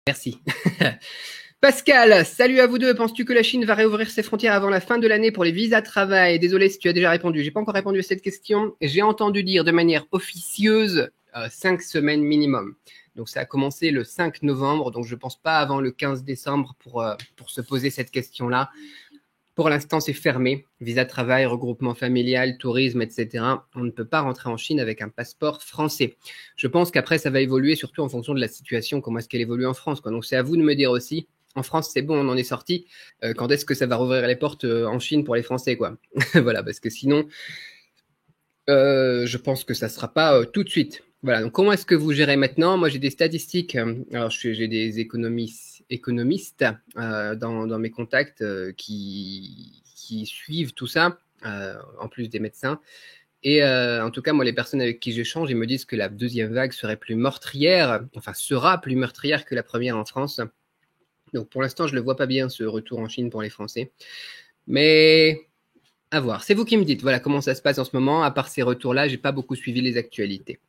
Merci. Pascal, salut à vous deux. Penses-tu que la Chine va réouvrir ses frontières avant la fin de l'année pour les visas de travail? Désolé si tu as déjà répondu. J'ai pas encore répondu à cette question. J'ai entendu dire de manière officieuse 5 semaines minimum. Donc ça a commencé le 5 novembre, donc je pense pas avant le 15 décembre pour se poser cette question-là. Pour l'instant, c'est fermé. Visa de travail, regroupement familial, tourisme, etc. On ne peut pas rentrer en Chine avec un passeport français. Je pense qu'après, ça va évoluer, surtout en fonction de la situation, comment est-ce qu'elle évolue en France, quoi. Donc c'est à vous de me dire aussi. En France, c'est bon, on en est sorti. Quand est-ce que ça va rouvrir les portes en Chine pour les Français, quoi? Voilà, parce que sinon, je pense que ça sera pas tout de suite. Voilà, donc comment est-ce que vous gérez maintenant? Moi, j'ai des statistiques. Alors, j'ai des économistes dans mes contacts qui suivent tout ça, en plus des médecins. Et en tout cas, moi, les personnes avec qui j'échange, ils me disent que la deuxième vague serait plus meurtrière, enfin sera plus meurtrière que la première en France. Donc pour l'instant, je le vois pas bien, ce retour en Chine pour les Français. Mais à voir. C'est vous qui me dites, voilà comment ça se passe en ce moment. À part ces retours-là, j'ai pas beaucoup suivi les actualités.